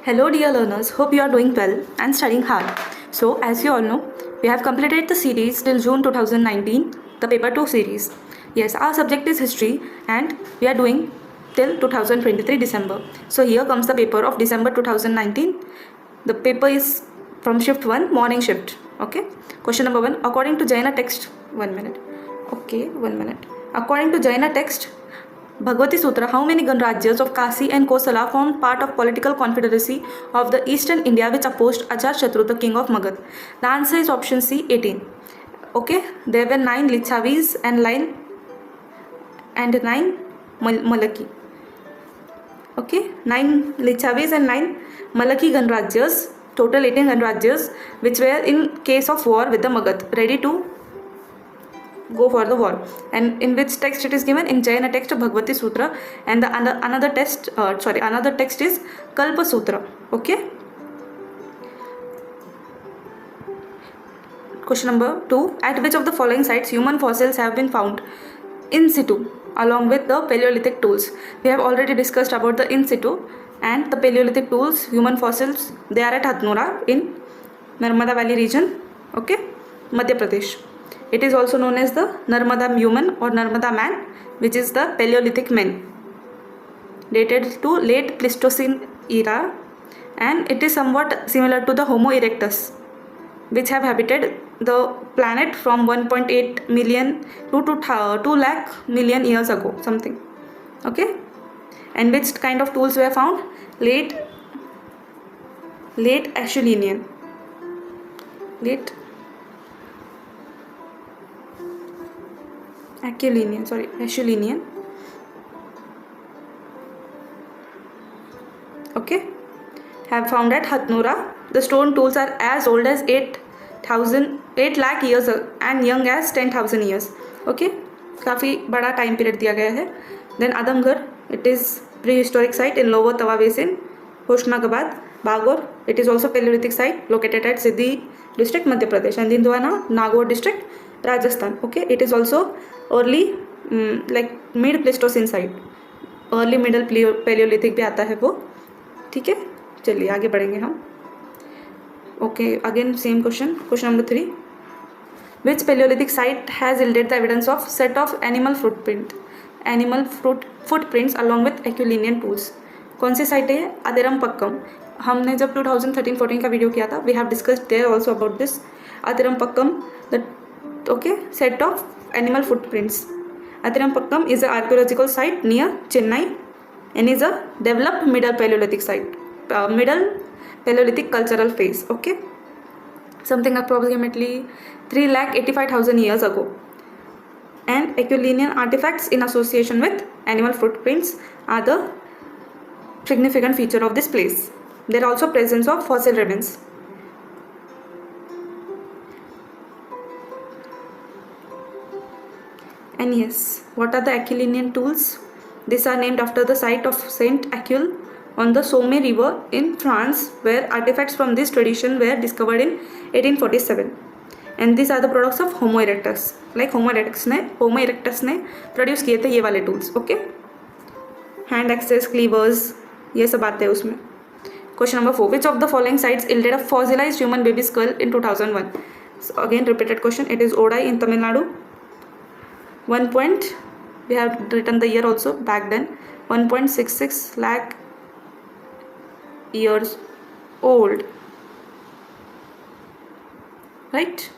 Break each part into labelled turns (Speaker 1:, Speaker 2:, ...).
Speaker 1: Hello dear learners, hope you are doing well and studying hard. So as you all know, we have completed the series till June 2019, the paper 2 series. Yes, our subject is history and we are doing till 2023 December. So here comes the paper of December 2019. The paper is from shift 1, morning shift. Okay. Question number 1, according to Jaina text, 1 minute. Okay, 1 minute. According to Jaina text, Bhagavati Sutra, how many Ganrajyas of Kasi and Kosala formed part of political confederacy of the eastern India which opposed Ajatashatru, the king of Magad? The answer is option C, 18. Okay, there were 9 Licchavis and 9 Malaki. Okay, 9 Licchavis and 9 Malaki Ganrajyas, total 18 Ganrajyas, which were in case of war with the Magad, ready to go for the war. And in which text it is given? In Jaina text Bhagavati Sutra, and the another text is Kalpa Sutra. Okay. Question number 2, at which of the following sites human fossils have been found in situ along with the Paleolithic tools? We have already discussed about the in situ and the Paleolithic tools, human fossils. They are at Hathnora in Narmada Valley region. Okay, Madhya Pradesh. It is also known as the Narmada human or Narmada man, which is the Paleolithic men, dated to late Pleistocene era, and it is somewhat similar to the Homo erectus, which have habited the planet from 1.8 million to 2 lakh million years ago, something. Okay, and which kind of tools were found? Late Acheulean. Acheulean. Okay, have found at Hathnora. The stone tools are as old as 8 lakh years and young as 10,000 years. Okay, काफ़ी बड़ा time period दिया गया है. Then Adamgarh, it is prehistoric site in Lower Tawa Basin. Hoshnagabad, Bagor, it is also Paleolithic site located at Siddhi district, Madhya Pradesh, and Dindwana, Nagaur district, Rajasthan. Okay, it is also early like mid Pleistocene site. Early middle Paleolithic भी आता है वो. ठीक है, चलिए आगे बढ़ेंगे हम. Okay, again same question. Question number 3. Which Paleolithic site has yielded the evidence of set of animal footprints along with Acheulean tools? कौन सी साइट है? Adirampakam. हमने जब 2013-14 का वीडियो किया था, we have discussed there also about this Adirampakam, the set of animal footprints. Adirampakam is an archaeological site near Chennai and is a developed middle Paleolithic site, middle Paleolithic cultural phase. Okay, something approximately 3,85,000 years ago. And Acheulean artifacts in association with animal footprints are the significant feature of this place. There are also presence of fossil remains. And yes, what are the Acheulean tools? These are named after the site of Saint Achille on the Somme river in France, where artifacts from this tradition were discovered in 1847. And these are the products of Homo erectus. Like Homo erectus ने produce किए थे ये वाले tools. Okay, hand access, क्लीवर्स, ये सब आते हैं उसमें. Question number 4. Which of the following sites yielded a fossilized human baby skull in 2001? So again repeated question. It is Odai in Tamil Nadu. 1 point, we have written the year also back then. 1.66 lakh years old. Right?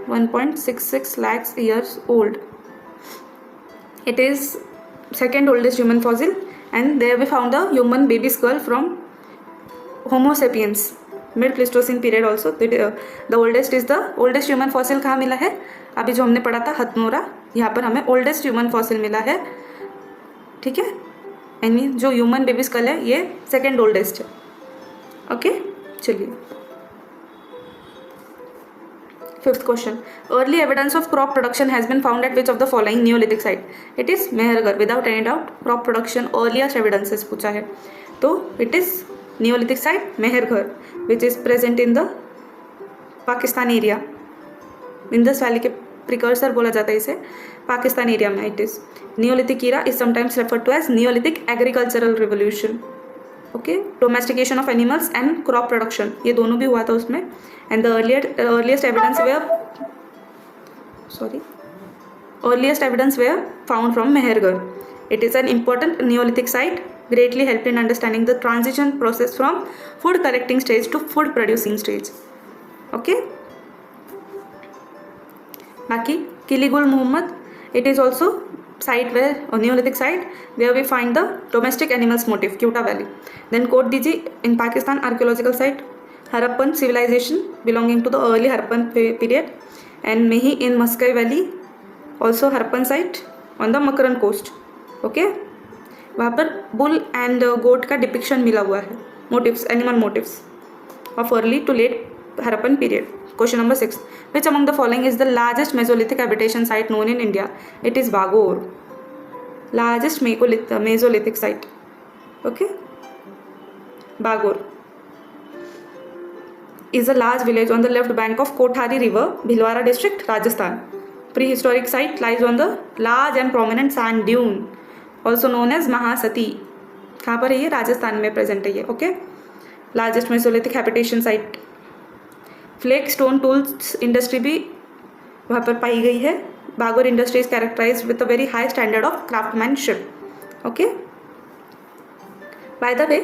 Speaker 1: 1.66 lakhs years old. It is second oldest human fossil, and there we found a human baby skull from Homo sapiens, mid Pleistocene period also. The oldest is the oldest human fossil कहाँ मिला है? अभी जो हमने पढ़ा था हथनोरा, यहाँ पर हमें oldest human fossil मिला है. ठीक है, यानी जो ह्यूमन बेबी स्कल है ये सेकेंड ओल्डेस्ट है. ओके, चलिए. 5th question. Early evidence of crop production has been found at which of the following Neolithic site? It is Mehergarh. Without any doubt, crop production earliest evidences पूछा है, तो it is Neolithic site Mehergarh, which is present in the Pakistan area, Indus Valley के precursor बोला जाता है इसे, Pakistan area में it is. Neolithic era is sometimes referred to as neolithic agricultural revolution. Okay, domestication of animals and crop production, ये दोनों भी हुआ था उसमें. And the earliest evidence were found from Mehergarh. It is an important Neolithic site, greatly helped in understanding the transition process from food collecting stage to food producing stage. Okay. Baki Kiligul Muhammad, it is also site where a Neolithic site where we find the domestic animals motif, Quetta Valley. Then Kot Diji in Pakistan archaeological site, Harappan civilization belonging to the early Harappan period, and Mehi in Muskai Valley, also Harappan site on the Makran coast. Okay, वहाँ पर bull and गोट का depiction मिला हुआ है, motifs, animal motifs of early to late Harappan period. Question number 6, which among the following is the largest mesolithic habitation site known in India? It is Bagor, largest mesolithic site. Okay, Bagor is a large village on the left bank of Kothari River, Bhilwara district, Rajasthan. Prehistoric site lies on the large and prominent sand dune, also known as Mahasati. कहाँ पर है ये? राजस्थान में present है ये. Okay, largest mesolithic habitation site. Flake stone tools industry भी वहाँ पर पाई गई है. Bagor industry is characterise with a very high standard of craftsmanship. Okay, by the way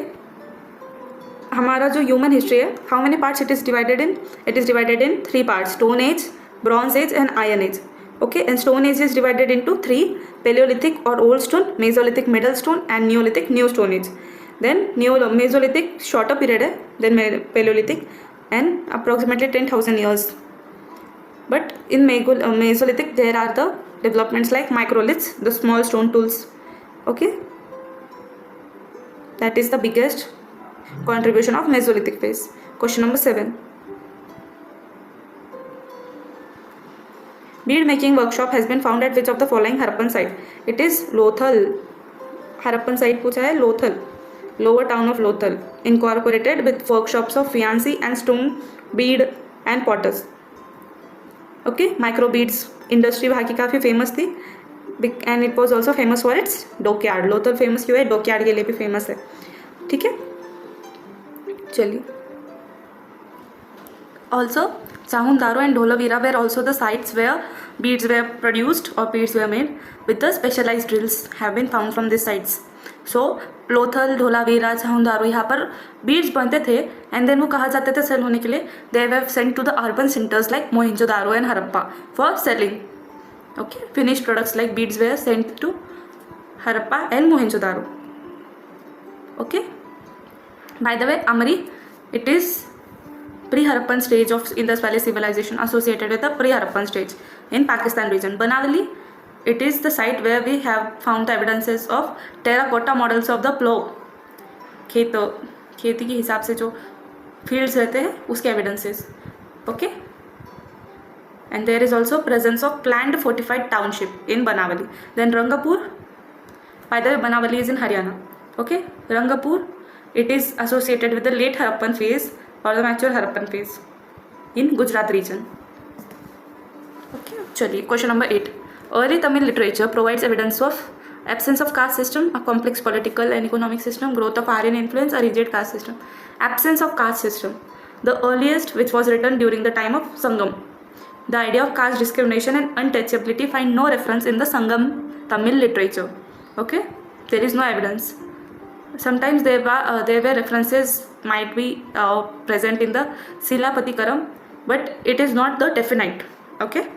Speaker 1: हमारा जो ह्यूमन हिस्ट्री है, how many parts it is divided in? It is divided in 3 parts, stone age, bronze age and iron age. Okay, and stone age is divided into 3: Paleolithic or old stone, Mesolithic middle stone, and Neolithic new stone age. Then Mesolithic shorter period है, then Paleolithic and approximately 10,000 years. But in Mesolithic there are the developments like microliths, the small stone tools. Okay, that is the biggest contribution of Mesolithic phase. Question number 7. Bead making workshop has been found at which of the following Harappan site? It is Lothal. Harappan site पूछा है, Lothal, lower town of Lothal, incorporated with workshops of Fiancy and stone bead and potters. Okay, micro beads industry वहाँ की काफ़ी famous थी, and it was also famous for its dockyard. Lothal famous क्यों है? dockyard के लिए भी famous है. ठीक है, चलिए. Also, Sahundaro and Dholavira were also the sites where beads were produced or beads were made with the specialized drills have been found from these sites. So Lothal, Dholavira, Sahundaro, यहाँ पर beads बनते थे and then वो कहाँ जाते थे cell होने के लिए? They were sent to the urban centers like Mohenjo-daro and Harappa for selling. Okay, finished products like beads were sent to Harappa and Mohenjo-daro. Okay, by the way, Amri, it is pre-Harappan stage of Indus Valley civilization associated with the pre-Harappan stage in Pakistan region. Banavali, it is the site where we have found the evidences of terracotta models of the plough. खेती के हिसाब से जो fields रहते हैं उसके evidences. Okay, and there is also presence of planned fortified township in Banavali. Then Rangapur, by the way, Banavali is in Haryana. Okay, Rangapur, it is associated with the late Harappan phase or the mature Harappan phase in Gujarat region. Okay, चलिए. Question number 8. Early Tamil literature provides evidence of absence of caste system, a complex political and economic system, growth of Aryan influence, a rigid caste system. Absence of caste system. The earliest, which was written during the time of Sangam. The idea of caste discrimination and untouchability find no reference in the Sangam Tamil literature. Okay, there is no evidence. Sometimes there were references might be present in the Silapatikaram, but it is not the definite. Okay,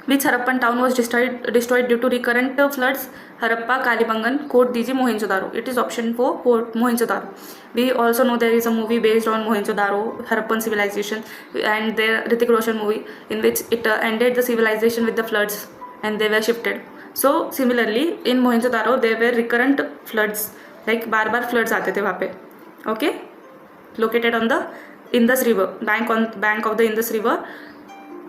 Speaker 1: which Harappan town was destroyed due to recurrent floods? Harappa, Kalibangan, Kot Diji, Mohenjo-daro. It is option 4, Mohenjo-daro. We also know there is a movie based on Mohenjo-daro, Harappan civilization, and there Hrithik Roshan movie in which it ended the civilization with the floods and they were shifted. So similarly in Mohenjo-daro there were recurrent floods, like bar floods आते थे वहाँ पे. Okay, located on the Indus River, bank of the Indus River.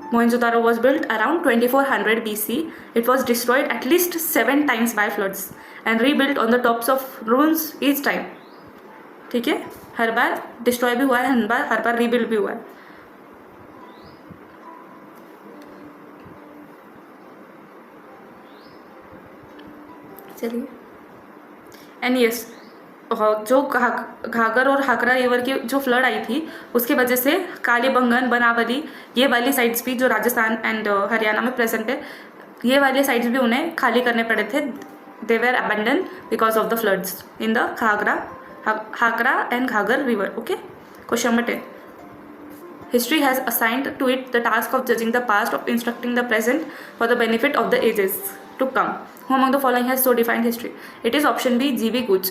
Speaker 1: Mohenjo-daro was built around 2400 BC. It was destroyed at least 7 times by floods and rebuilt on the tops of ruins each time. ठीक है, हर बार destroy भी हुआ है, हर बार rebuild भी हुआ है। चलिए, and yes, जो घाघर और हाकरा रिवर की जो फ्लड आई थी उसकी वजह से कालीबंगन, बनावली, ये वाली साइड्स भी जो राजस्थान एंड हरियाणा में प्रेजेंट है, ये वाले साइड्स भी उन्हें खाली करने पड़े थे। They were abandon because of the floods in the हाकरा and घाघर river. Okay, question number 10, history has assigned to it the task of judging the past, of instructing the present for the benefit of the ages to come. Who among the following has so defined history? It is option B, G.B. Gooch.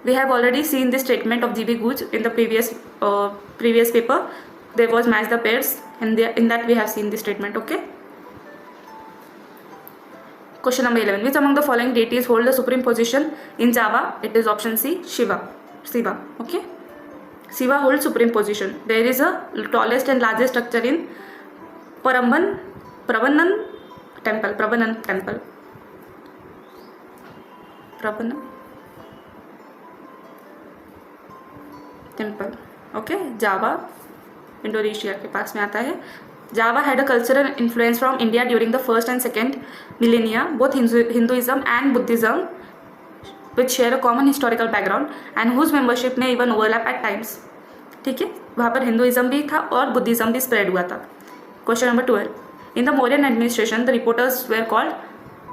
Speaker 1: We have already seen this statement of G.B. Gooch in the previous paper. There was match the pairs, and in that we have seen this statement. Okay. Question number 11. Which among the following deities hold the supreme position in Java? It is option C, Shiva. Okay. Shiva holds supreme position. There is a tallest and largest structure in Prabhanan temple. Okay, Java, Indonesia के पास में आता है. Java had a cultural influence from India during the first and second millennia. Both Hinduism and Buddhism, which share a common historical background and whose membership may even overlap at times. ठीक है, वहाँ पर Hinduism भी था और Buddhism भी spread हुआ था. Question number 12. In the Mauryan administration the reporters were called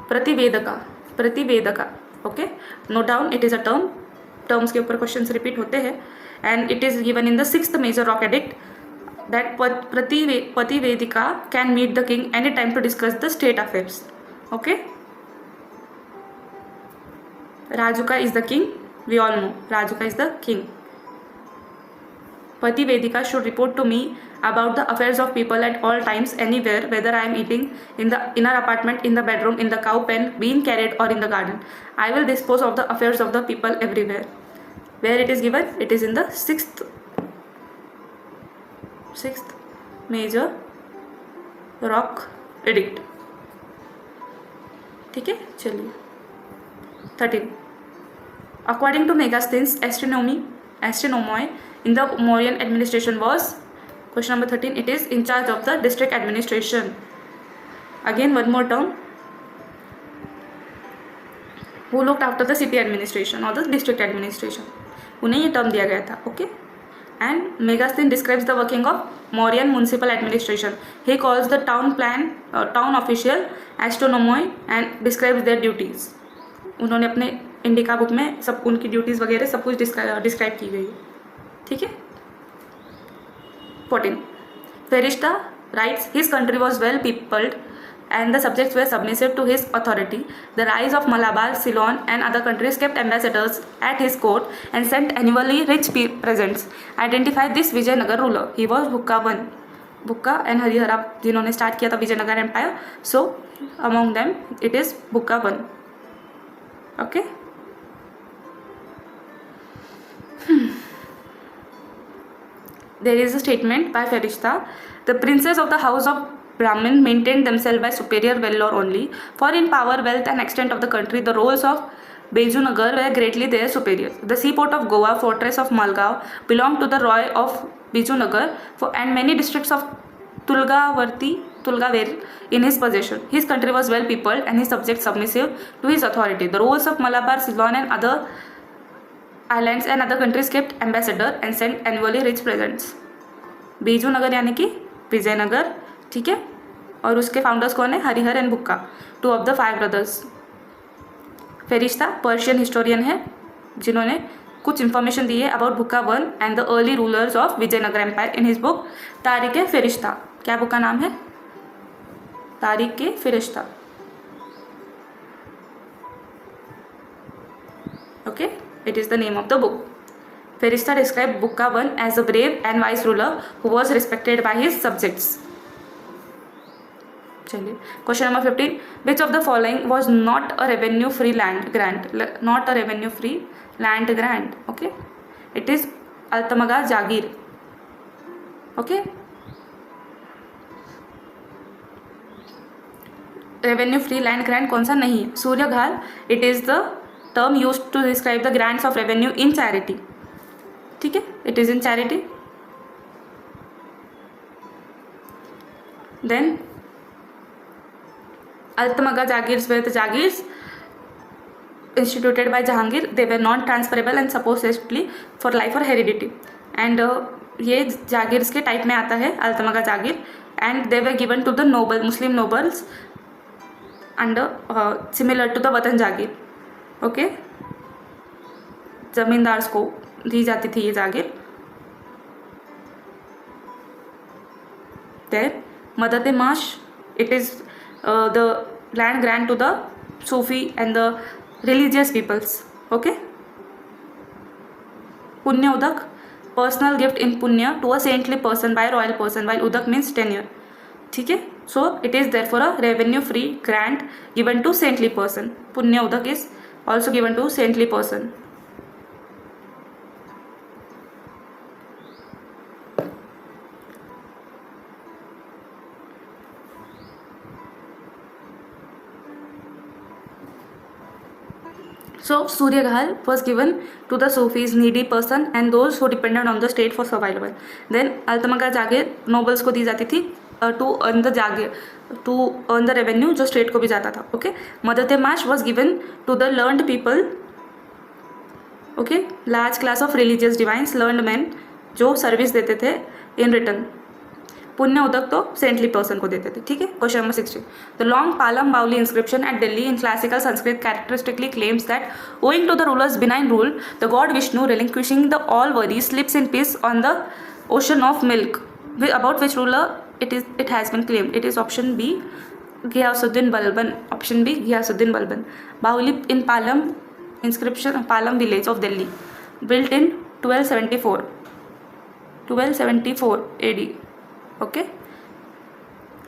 Speaker 1: prativedaka. Okay, note down, it is a term. Terms के ऊपर क्वेश्चन रिपीट होते हैं and it is given in the 6th major rock edict that Pativedika can meet the king anytime to discuss the state affairs. Okay, Rajuka is the king. We all know Rajuka is the king. Pativedika should report to me about the affairs of people at all times, anywhere, whether I am eating in the inner apartment, in the bedroom, in the cow pen, being carried, or in the garden. I will dispose of the affairs of the people everywhere. Where it is given? It is in the 6th major rock edict. ठीक है, चलिए. 13. According to Megasthenes astronomoi in the Mauryan administration was. Question number 13. It is in charge of the district administration. Again one more term. Who looked after the city administration और the district administration. उन्हें ये term दिया गया था. Okay, and Megasthenes describes the working of Mauryan municipal administration. He calls the town official astronomoi and describes their duties. उन्होंने अपने indica book में सब उनकी ड्यूटीज़ वगैरह सब कुछ डिस्क्राइब की गई है. ठीक है. 14. Ferishta writes his country was well peopled and the subjects were submissive to his authority. The rise of Malabar, Ceylon and other countries kept ambassadors at his court and sent annually rich presents. Identify this Vijayanagar ruler. He was Bukka I. Bukka and Harihara जिन्होंने start किया था Vijayanagara empire. So among them it is Bukka I. Okay. There is a statement by Ferishta. The princes of the house of Brahmin maintained themselves by superior valor only, for in power, wealth and extent of the country, the roles of Bejunagar were greatly their superiors. The seaport of Goa, fortress of Malgaon, belonged to the Roy of Bejunagar, and many districts of Tulgaveri in his possession. His country was well peopled and his subjects submissive to his authority. The roles of Malabar, Ceylon and other islands and other countries kept ambassador and sent annually rich presents. Bejunagar यानी कि विजयनगर. ठीक है, और उसके founders कौन है? Harihara and Bukka, 2 of the 5 brothers. Ferishta Persian historian है जिन्होंने कुछ इंफॉर्मेशन दी है about Bukka I and the early rulers of Vijayanagara empire in his book Tarikh Ferishta. क्या बुक का नाम है? Tarikh Ferishta. Okay, it is the name of the book. Ferishta describe Bukka I as a brave and wise ruler who was respected by his subjects. चलिए, question number 15. Which of the following was not a revenue free land grant. Not a revenue free land grant. Okay, it is altamgha jagir. Okay, revenue free land grant कौन सा नहीं है? Suyurghal. It is the term used to describe the grants of revenue in charity. ठीक है, it is in charity. Then Altamaga Jagirs were the Jagirs instituted by Jahangir. They were non-transferable and supposedly for life or heredity. And ये जागीर्स के type में आता है altamgha jagir. And they were given to the noble Muslim nobles under similar to the watan jagir. Okay, zamindars को दी जाती थी ये jagir. Then madad mash, it is the land grant to the Sufi and the religious peoples. Okay, punya udak, personal gift in punya to a saintly person by a royal person, while udak means tenure. ठीक है, so it is therefore a revenue free grant given to saintly person. punya udak is also given to saintly person. So Suryaghal was given to the Sufis, needy person and those who depended on the state for survival. Then Altamaga Jagir nobles को दी जाती थी to earn the Jagir, to earn the revenue जो state को भी जाता था. Okay, Madate-Mash was given to the learned people. Okay, large class of religious divines, learned men जो service देते थे in return. पुण्य उदक तो सेंटली पर्सन को देते थे. ठीक है, question number 16. The long Palam baoli inscription at Delhi in classical Sanskrit characteristically claims that owing to the ruler's benign rule the god Vishnu relinquishing the all worry sleeps in peace on the ocean of milk, about which ruler it has been claimed. It is option B, Ghiyasuddin Balban. Option B, Ghiyasuddin Balban. Bahuli in Palam inscription, Palam village of Delhi, built in 1274 AD. Okay,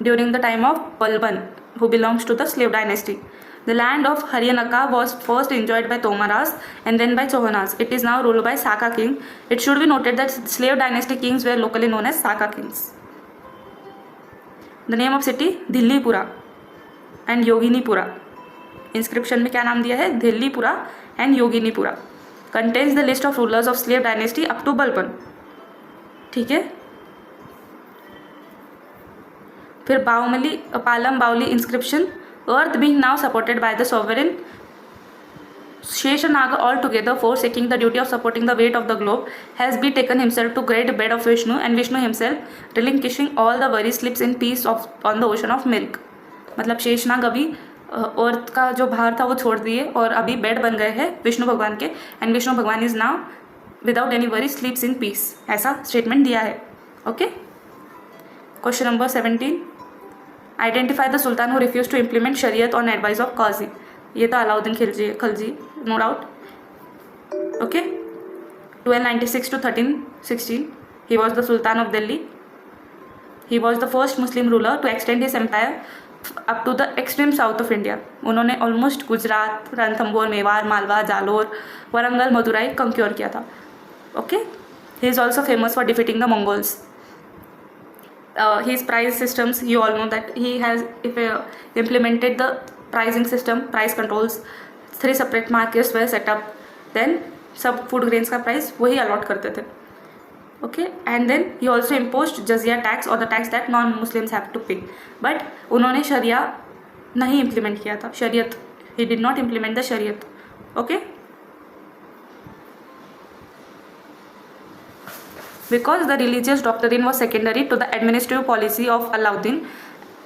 Speaker 1: during the time of Balban, who belongs to the slave dynasty. The land of Haryanaka was first enjoyed by Tomaras and then by Chauhanas. It is now ruled by Saka king. It should be noted that slave dynasty kings were locally known as Saka kings. The name of city Dhillipura and Yoginipura. Inscription में क्या नाम दिया है? Dhillipura and Yoginipura. Contains the list of rulers of slave dynasty up to Balban. ठीक है, फिर बाउमली Palam baoli inscription, earth being now supported by the sovereign Sheshanaga altogether, forsaking the duty of supporting the weight of the globe, has betaken himself to great bed of Vishnu, and Vishnu himself, relinquishing all the worry, sleeps in peace on the ocean of milk. मतलब शेषनाग अभी अर्थ का जो भार था वो छोड़ दिए और अभी बेड बन गए हैं विष्णु भगवान के, and Vishnu Bhagwan is now without any worry sleeps in peace. ऐसा स्टेटमेंट दिया है. Okay, question number 17. Identify the sultan who refuse to implement Shariat on advice of qazi. ये तो Alauddin Khilji, no doubt. Okay, 1296 to 1316 he was the Sultan of Delhi. He was the first Muslim ruler to extend his empire up to the extreme south of India. उन्होंने almost Gujarat, Ranthambore, Mewar, Malwa, Jalore, Warangal, Madurai conquer किया था. Okay, he is also famous for defeating the Mongols. His price systems, you all know that he has implemented the pricing system, price controls. 3 separate markets were set up. Then सब food grains का price वही allot करते थे. Okay, and then he also impose jizya tax और the tax that non Muslims have to pay. But उन्होंने शरिया नहीं implement किया था, shariat. He did not implement the shariat. Okay, because the religious doctrine was secondary to the administrative policy of Alauddin,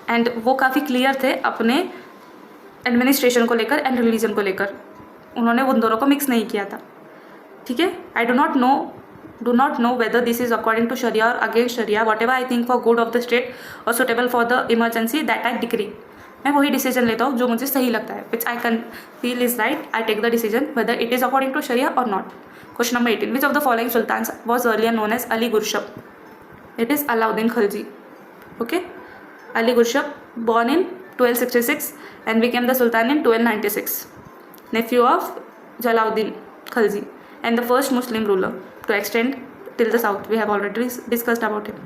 Speaker 1: and वो काफ़ी clear थे अपने administration को लेकर एंड रिलीजन को लेकर. उन्होंने उन दोनों को मिक्स नहीं किया था. ठीक है, I do not know whether this is according to sharia और against sharia. Whatever I think for good of the state और suitable for the emergency, that I decree. मैं वही डिसीजन लेता हूँ जो मुझे सही लगता है, which I can feel is right. I take the decision whether it is according to sharia और not. Question number 18. Which of the following sultan was earlier known as Ali Gurshasp? It is Alauddin Khilji. Okay, Ali Gurshasp born in 1266 and became the sultan in 1296, nephew of Jalauddin Khalji and the first Muslim ruler to extend till the south. We have already discussed about him.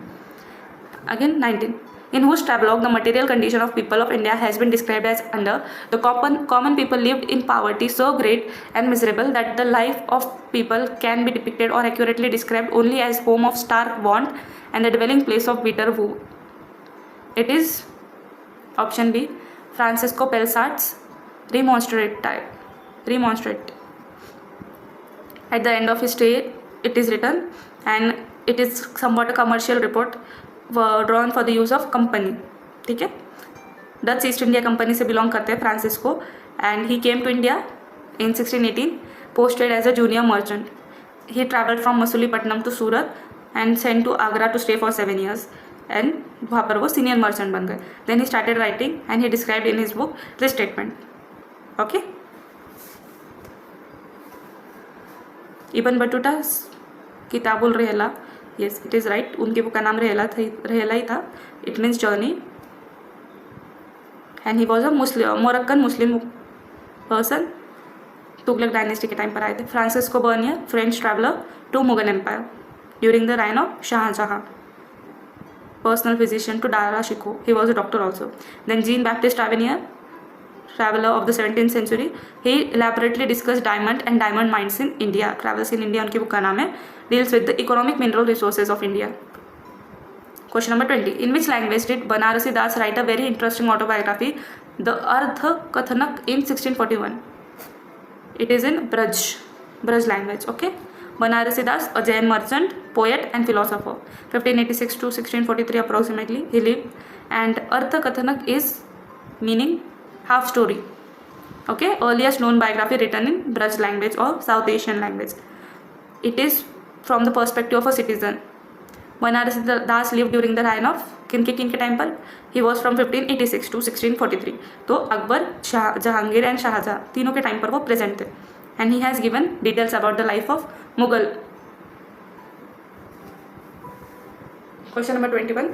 Speaker 1: Again 19. in whose travelogue the material condition of people of India has been described as under the common people lived in poverty so great and miserable that the life of people can be depicted or accurately described only as home of stark want and the dwelling place of bitter woe. It is option B, Francisco Pelsart's Remonstrate. At the end of his stay, it is written, and it is somewhat a commercial report drawn for the use of company. ठीक है, Dutch East India Company से belong करते हैं Francisco, and he came to India in 1618, posted as a junior merchant. He travelled from Masulipatnam to Surat and sent to Agra to stay for 7 years, and वहाँ पर वो senior merchant बन गए. Then he started writing and he described in his book this statement. Okay, Ibn Battuta Kitabul Rihla, yes it is right, उनकी book का नाम Rihla ही था. It means journey, and he was a Moroccan Muslim person. Tughlaq dynasty के time पर आए थे. Francisco Bernier, French traveller to Mughal empire during the reign of Shahjahan, personal physician to Dara Shikoh, he was a doctor also. Then Jean Baptiste Tavernier, traveler of the 17th century, he elaborately discussed diamond and diamond mines in India. Travels in India उनकी book का नाम है. Deals with the economic mineral resources of India. Question number 20. In which language did Banarasi Das write a very interesting autobiography, The Ardha Kathanak, in 1641? It is in Braj language. Okay. Banarasi Das, a Jain merchant, poet and philosopher. 1586 to 1643 approximately he lived, and Ardha Kathanak is meaning half story. Okay, earliest known biography written in Braj language or South Asian language. It is from the perspective of a citizen. Banarasi Das lived during the reign of किनके time पर? He was from 1586 to 1643. तो Akbar, Jahangir and Shahjahan तीनों के time पर वो present थे. And he has given details about the life of Mughal. Question number 21.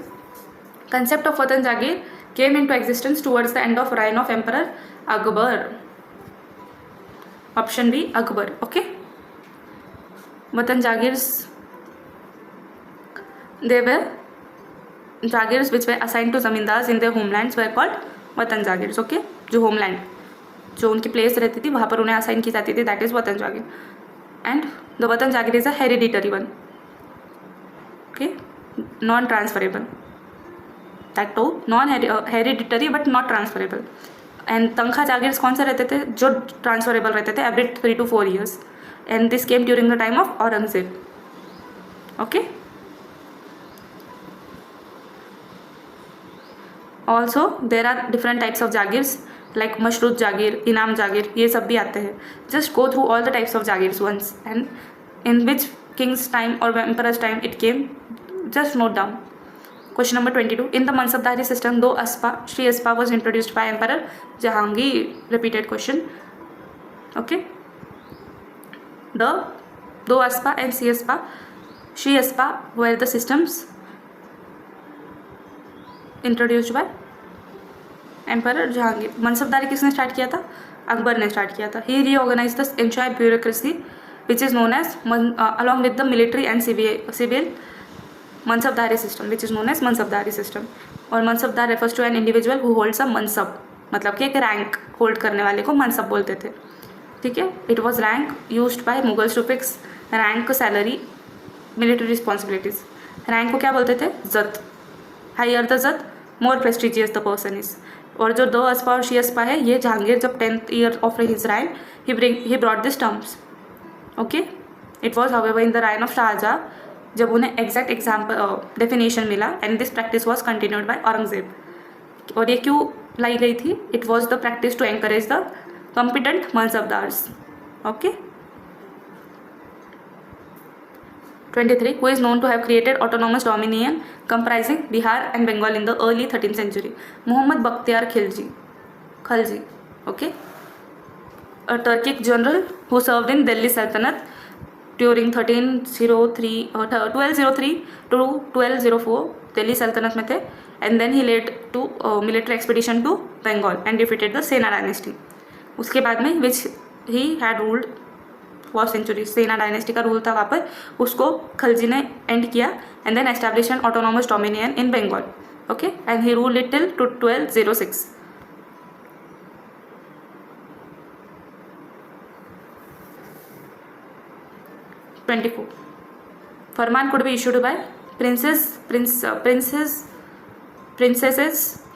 Speaker 1: Concept of वतन जागीर came into existence towards the end of reign of Emperor Akbar. Option B, Akbar. Okay. Watan Jagirs, they were Jagirs which were assigned to zamindars in their homelands were called Watan Jagirs. Okay, जो homeland, जो उनकी place रहती थी वहाँ पर उन्हें assign की जाती थी, that is Watan Jagir. And the Watan Jagir is a hereditary one. Okay, non-transferable. That too non-hereditary but not transferable. And tankha jagirs कौन से रहते थे? जो ट्रांसफरेबल रहते थे every 3 to 4 years. And this came during the time of Aurangzeb. Okay, also there are different types of jagirs like mashrut jagir, inam jagir, ये सब भी आते हैं. Just go through all the types of jagirs once and in which kings time और emperors time it came, just note down. Question number 22. In the Mansabdari system, Shri Aspa was introduced by Emperor Jahangir. Repeated question. Okay. The Do Aspa and Shri Aspa were the systems introduced by Emperor Jahangir. Mansabdari किसने start किया था? अकबर ने start किया था. He reorganized the entire bureaucracy which is known as along with the military and civil Mansabdari system, which is known as Mansabdari system. और mansabdar refers to an individual who holds a mansab, मतलब कि एक rank hold करने वाले को मनसब बोलते थे. ठीक है. It was rank used by Mughals to fix rank, salary, military responsibilities. Rank को क्या बोलते थे? Zat. Higher the zat, more prestigious the person is. और जो दो अस्पा और शी अस्पा है, ये जहांगीर जब 10th year of his reign he brought this terms. Okay. It was however in the reign of Shahjahan जब उन्हें एग्जैक्ट एग्जाम्पल डेफिनेशन मिला, and this practice was continued by Aurangzeb. और ये क्यों लाई गई थी? It was the practice to encourage the competent mansabdars. Okay. 23. Who is known to have created autonomous dominion comprising Bihar and Bengal in the early 13th century? Muhammad Bakhtiar Khalji. Okay. A Turkic general who served in Delhi Sultanate during 1203 to 1204 Delhi sultanate में थे. And then he led to military expedition to Bengal and defeated the Sena dynasty. उसके बाद में which he had ruled for century, Sena dynasty का rule था वहाँ पर, उसको खलजी ने एंड किया. And then establish an autonomous dominion in Bengal. Okay, and he ruled it till 1206. Farman could be issued by princes, princesses,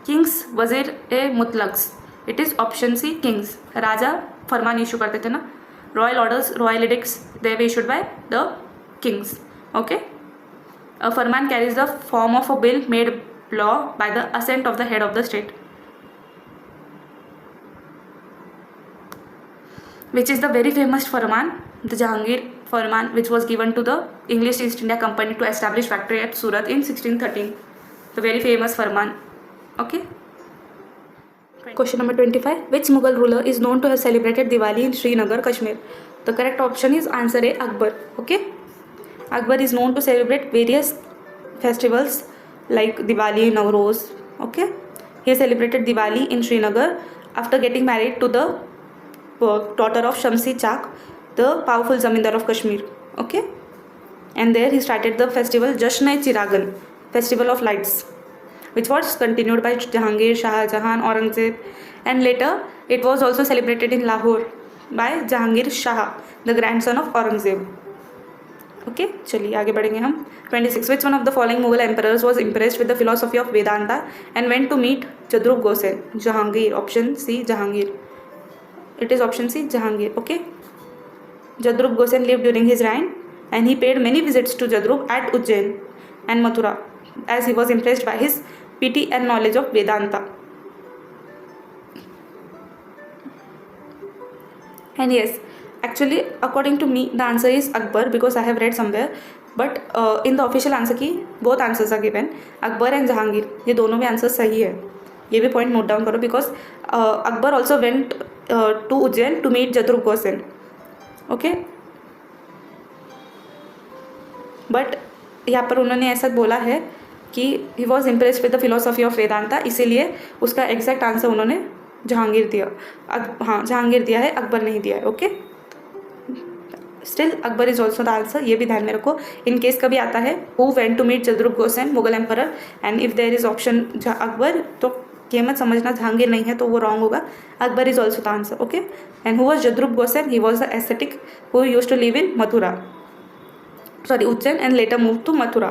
Speaker 1: kings, wazir A mutlaqs. It is option C, kings. Raja Farman issue करते थे ना. Royal orders, royal edicts, they were issued by the kings. Okay. A farman carries the form of a bill made law by the assent of the head of the state. Which is the very famous farman, the Jahangir farman, which was given to the English East India Company to establish factory at Surat in 1613. The very famous farman. Okay. Question number 25. Which Mughal ruler is known to have celebrated Diwali in Srinagar, Kashmir? The correct option is answer A, Akbar. Okay. Akbar is known to celebrate various festivals like Diwali, Nowruz. Okay. He celebrated Diwali in Srinagar after getting married to the daughter of Shamsi Chak, the powerful Zamindar of Kashmir. Okay. And there he started the festival Jashn-e-Chiragan, Festival of Lights, which was continued by Jahangir, Shah Jahan, Aurangzeb, and later it was also celebrated in Lahore by Jahangir Shah, the grandson of Aurangzeb. Okay, चलिए आगे बढ़ेंगे हम. 26. Which one of the following Mughal emperors was impressed with the philosophy of Vedanta and went to meet Jadrub Gosen? Jahangir. Option C, Jahangir. It is option C, Jahangir. Okay. Jadrub Gosen lived during his reign and he paid many visits to Jadrub at Ujjain and Mathura as he was impressed by his piety and knowledge of Vedanta. And yes, actually according to me the answer is Akbar because I have read somewhere, but in the official answer key both answers are given, Akbar and Jahangir. ये दोनों भी answer सही है, ये भी point note down करो because Akbar also went to Ujjain to meet Jadrub Gosen. Okay. But यहाँ पर उन्होंने ऐसा बोला है कि he was impressed with the philosophy of Vedanta, इसीलिए उसका एग्जैक्ट आंसर उन्होंने जहांगीर दिया. हाँ, जहांगीर दिया है, अकबर नहीं दिया है. Okay. Still Akbar is also the answer, ये भी ध्यान में रखो इन केस कभी आता है who went to meet Jadrup Gosain Mughal emperor and if there is option Akbar तो ये मत समझना जहांगीर नहीं है तो वो रॉन्ग होगा. Akbar is also the answer. Okay. And who was Jadrup Gosain? He was the aesthetic who used to live in Mathura, sorry, Ujjain, and later moved to Mathura.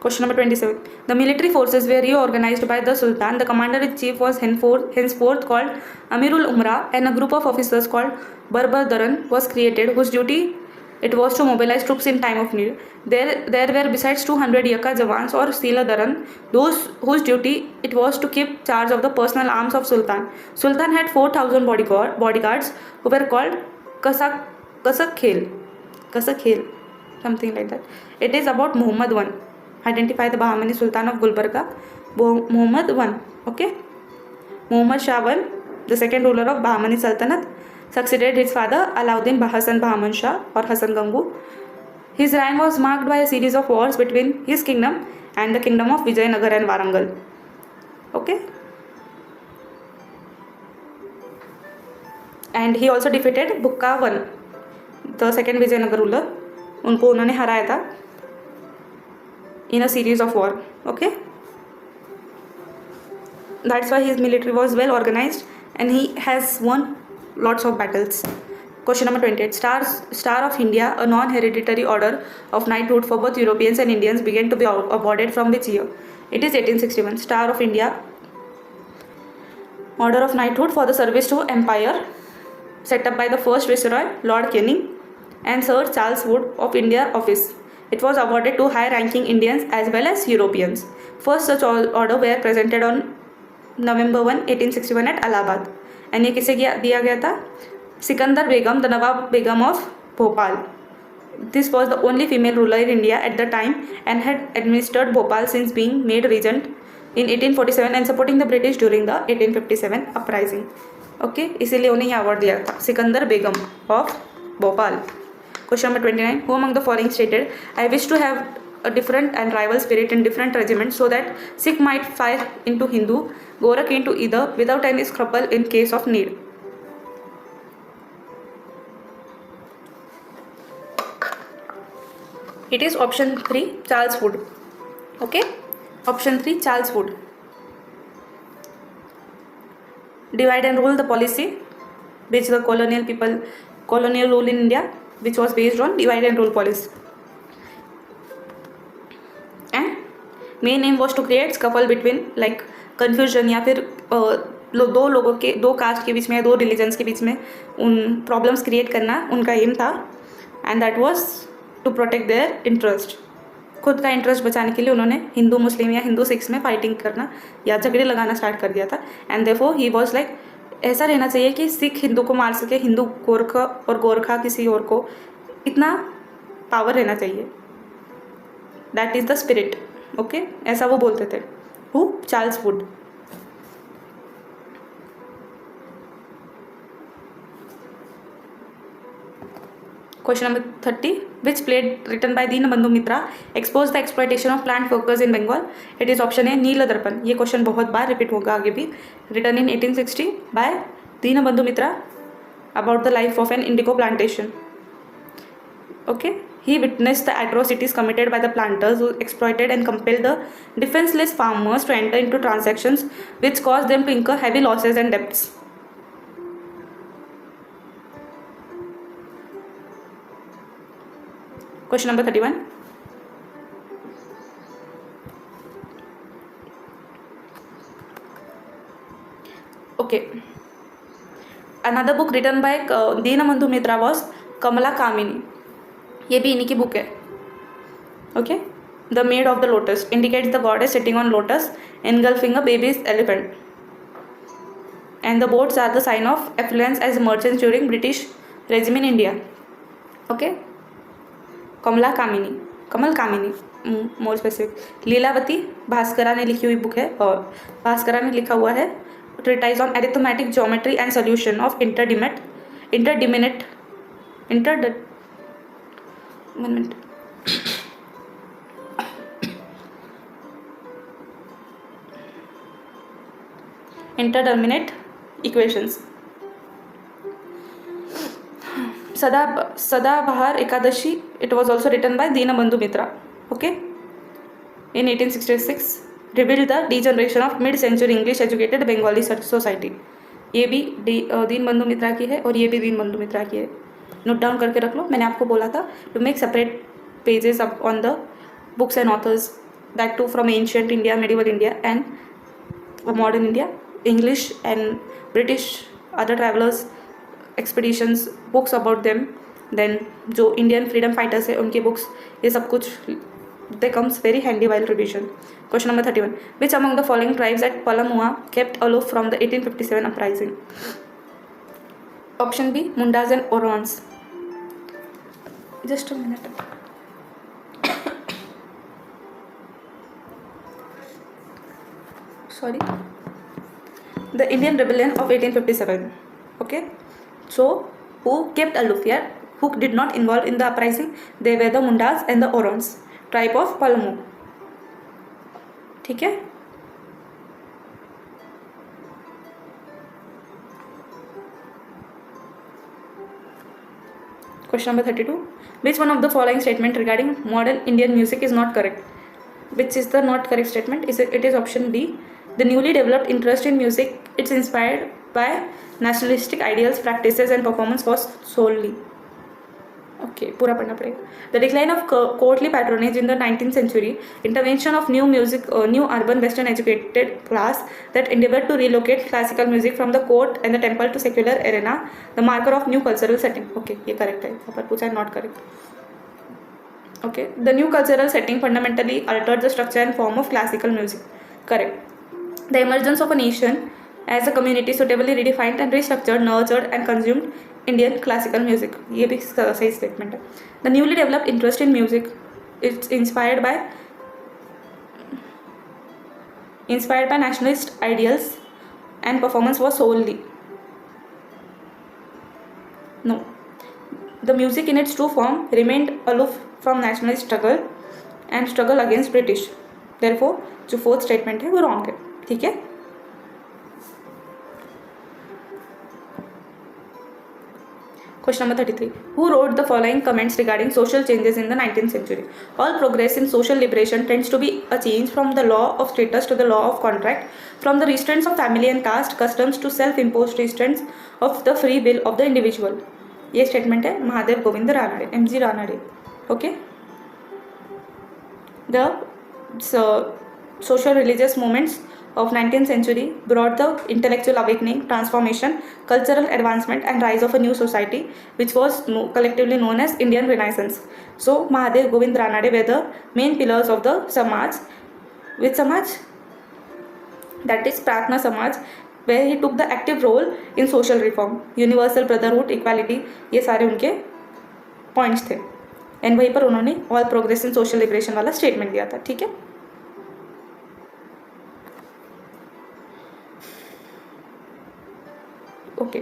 Speaker 1: Question number 27. The military forces were reorganized by the Sultan. The commander-in-chief was henceforth called Amirul Umra, and a group of officers called Barbadaran was created, whose duty it was to mobilize troops in time of need. There were besides 200 Yaka Jawans or Siladaran, those whose duty it was to keep charge of the personal arms of Sultan. Sultan had 4,000 bodyguards who were called Kasak-Khel, something like that. It is about Muhammad I. Identify the Bahmani Sultan of Gulbarga. Muhammad I. Okay. Muhammad Shah I, the second ruler of Bahmani Sultanate, succeeded his father Alauddin Hasan Bahman Shah or Hasan Gangu. His reign was marked by a series of wars between his kingdom and the kingdom of Vijayanagar and Warangal. Okay. And he also defeated Bukka I, the second Vijayanagar ruler. उनको उन्होंने हराया था in a series of war. Okay. That's why his military was well organized and he has won lots of battles. Question number 28. Star of India, a non-hereditary order of knighthood for both Europeans and Indians, began to be awarded from which year? It is 1861. Star of India, order of knighthood for the service to empire, set up by the first Viceroy, Lord Canning, and Sir Charles Wood of India Office. It was awarded to high-ranking Indians as well as Europeans. First such order were presented on November 1, 1861 at Allahabad. And ये किसे दिया गया था? Sikandar Begum, the Nawab Begum of Bhopal. This was the only female ruler in India at the time and had administered Bhopal since being made regent in 1847 and supporting the British during the 1857 uprising. Okay, इसीलिए उन्हें यह award दिया था, सिकंदर बेगम of Bhopal. Question number 29. Who among the following stated, I wish to have a different and rival spirit in different regiments so that Sikh might fire into Hindu, Gorakh into either without any scruple in case of need? It is option 3, Charles Wood. Okay, option 3, Charles Wood. Divide and rule the policy which the colonial rule in India, which was based on divide and rule policy. And main aim was to create scuffle between like confusion या फिर दो लोगों के, दो cast के बीच में, दो religions के बीच में उन प्रॉब्लम्स क्रिएट करना उनका एम था. And that was to protect their interest. खुद का इंटरेस्ट बचाने के लिए उन्होंने हिंदू मुस्लिम या हिंदू सिख्स में फाइटिंग करना या झगड़े लगाना स्टार्ट कर दिया था. And therefore he was like, ऐसा रहना चाहिए कि सिख हिंदू को मार सके, हिंदू गोरखा और गोरखा किसी और को, इतना पावर रहना चाहिए. That is the spirit. Okay, ऐसा वो बोलते थे. Who? Charles Wood. Question number 30. Which play written by Deenabandhu Mitra exposed the exploitation of plant workers in Bengal? It is option A, नील दर्पण. ये क्वेश्चन बहुत बार रिपीट होगा आगे भी. Written in 1860 by Deenabandhu Mitra about the life of an indigo plantation. Okay, he witnessed the atrocities committed by the planters who exploited and compelled the defenseless farmers to enter into transactions which caused them to incur heavy losses and debts. Question number 31. Okay. Another book written by Deenabandhu Mitra was Kamala Kamini. ये भी इन्हीं की book है. Okay. The Maid of the Lotus indicates the goddess sitting on lotus engulfing a baby's elephant. And the boats are the sign of affluence as merchants during British regime in India. Okay. Kamala Kamini, Kamal Kamini more specific. Lilavati Bhaskara ने लिखी हुई book है और भास्करा ने लिखा हुआ है treatise on arithmetic geometry and solution of indeterminate equations. सदाबहार एकादशी, it was also written by Deenabandhu Mitra. Okay, in 1866 revealed the degeneration of mid-century English educated Bengali society. ये भी दीनबंधु मित्रा की है और ये भी दीनबंधु मित्रा की है. नोट डाउन करके रख लो. मैंने आपको बोला था to make separate pages up on the books and authors, that too from ancient India, medieval India and modern India, English and British, other travellers, expeditions, books about them, then जो Indian freedom fighters है उनकी books, ये सब कुछ they comes very handy while revision. Question number 31. Which among the following tribes at Palamau kept aloof from the 1857 uprising? Option B, Mundas and ओरॉन्स. Just a minute. Sorry. The Indian rebellion of 1857. Okay. So, who kept aloof here? Who did not involve in the uprising? They were the Mundas and the Orons, tribe of Palamu. ठीक है. Question number 32. Which one of the following statement regarding modern Indian music is not correct? Which is the not correct statement? It is option B. The newly developed interest in music, it's inspired by nationalistic ideals, practices and performance was solely. Okay, पूरा पढ़ना पड़ेगा. The decline of courtly patronage in the 19th century, intervention of new urban western educated class that endeavored to relocate classical music from the court and the temple to secular arena, the marker of new cultural setting. Okay, ये correct है. यहाँ पर पूछा है not correct. Okay, the new cultural setting fundamentally altered the structure and form of classical music. Correct. The emergence of a nation as a community suitably redefined and restructured, nurtured and consumed Indian classical music. ये भी सही statement है. The newly developed interest in music is inspired by nationalist ideals and performance was solely. No. The music in its true form remained aloof from nationalist struggle and struggle against British. Therefore, जो fourth statement है वो wrong है. ठीक है. Question number 33. Who wrote the following comments regarding social changes in the 19th century? All progress in social liberation tends to be a change from the law of status to the law of contract, from the restraints of family and caste customs to self-imposed restraints of the free will of the individual. ये statement है Mahadev Govind Ranade, MG Ranade. Okay. The social religious movements of 19th century brought the intellectual awakening, transformation, cultural advancement and rise of a new society which was collectively known as Indian Renaissance. So Mahadev Govind Ranade were the main pillars of the Samaj. Which Samaj? That is Pratna Samaj, where he took the active role in social reform, universal brotherhood, equality, ये सारे उनके points थे. And वहीं पर उन्होंने all progress in social liberation वाला statement दिया था. ठीक है. ओके